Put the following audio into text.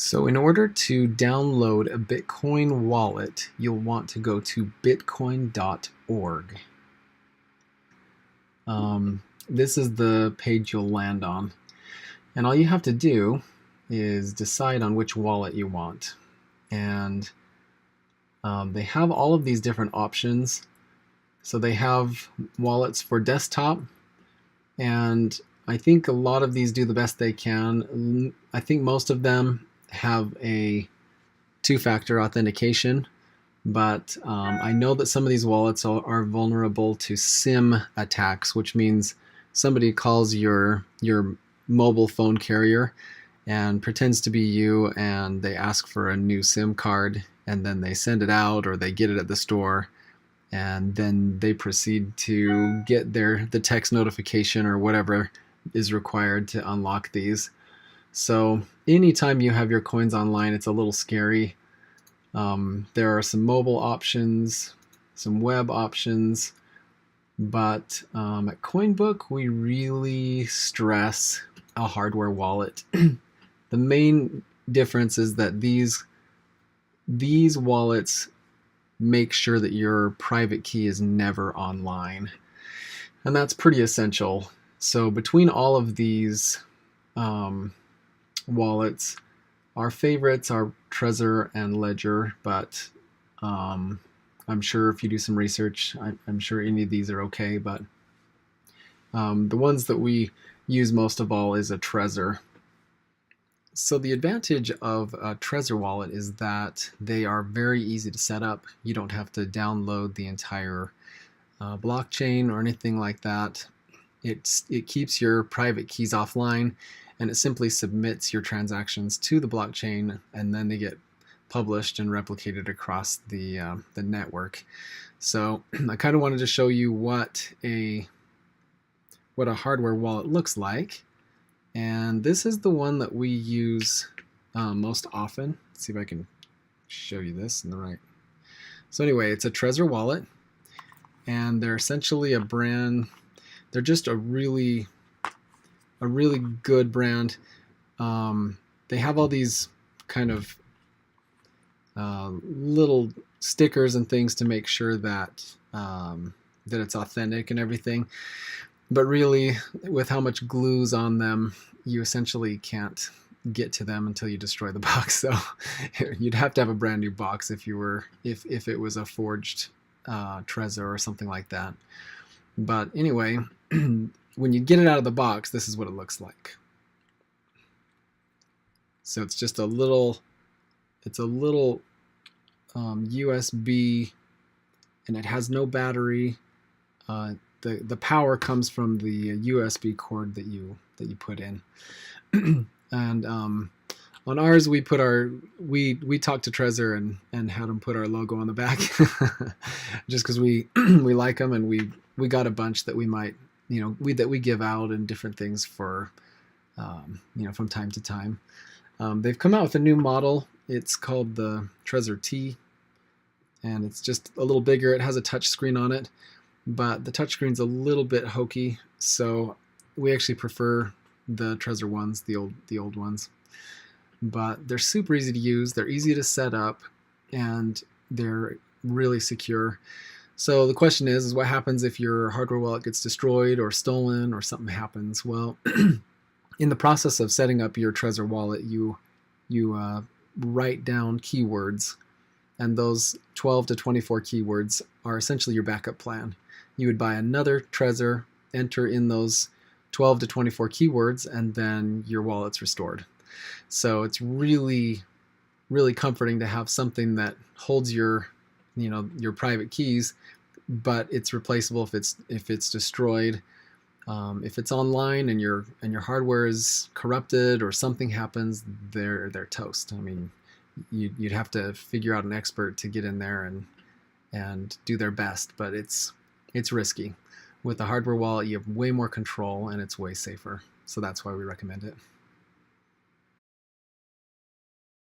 So in order to download a Bitcoin wallet, you'll want to go to bitcoin.org. This is the page you'll land on. And all you have to do is decide on which wallet you want. And they have all of these different options. So they have wallets for desktop, and I think a lot of these do the best they can. I think most of them have a two-factor authentication, but I know that some of these wallets are vulnerable to SIM attacks, which means somebody calls your mobile phone carrier and pretends to be you, and they ask for a new SIM card, and then they send it out, or they get it at the store, and then they proceed to get the text notification or whatever is required to unlock these. So anytime you have your coins online, it's a little scary. There are some mobile options, some web options, but at CoinBook we really stress a hardware wallet. The main difference is that these wallets make sure that your private key is never online, and that's pretty essential. So between all of these wallets, our favorites are Trezor and Ledger, but I'm sure if you do some research, I'm sure any of these are okay, but the ones that we use most of all is a Trezor. So the advantage of a Trezor wallet is that they are very easy to set up. You don't have to download the entire blockchain or anything like that. It keeps your private keys offline, and it simply submits your transactions to the blockchain, and then they get published and replicated across the network. So I kind of wanted to show you what a hardware wallet looks like, and this is the one that we use most often. Let's see if I can show you this in the right. So anyway, it's a Trezor wallet, and they're essentially a brand. They're just a really good brand. They have all these kind of little stickers and things to make sure that that it's authentic and everything. But really, with how much glue's on them, you essentially can't get to them until you destroy the box. So you'd have to have a brand new box if it was a forged Trezor or something like that. But anyway, when you get it out of the box, this is what it looks like. So it's just a little USB, and it has no battery. The power comes from the USB cord that you put in. And on ours, we talked to Trezor and had them put our logo on the back, just because we like them, and we got a bunch that we might that we give out and different things for from time to time. They've come out with a new model. It's called the Trezor T, and it's just a little bigger. It has a touch screen on it, but the touch screen's a little bit hokey, so we actually prefer the Trezor ones, the old ones. But they're super easy to use, they're easy to set up, and they're really secure. So the question is what happens if your hardware wallet gets destroyed or stolen or something happens? Well, in the process of setting up your Trezor wallet, you write down keywords, and those 12 to 24 keywords are essentially your backup plan. You would buy another Trezor, enter in those 12 to 24 keywords, and then your wallet's restored. So it's really, really comforting to have something that holds your private keys, but it's replaceable if it's destroyed. If it's online and your hardware is corrupted or something happens, they're toast. I mean, you'd have to figure out an expert to get in there and do their best, but it's risky. With a hardware wallet, you have way more control, and it's way safer. So that's why we recommend it.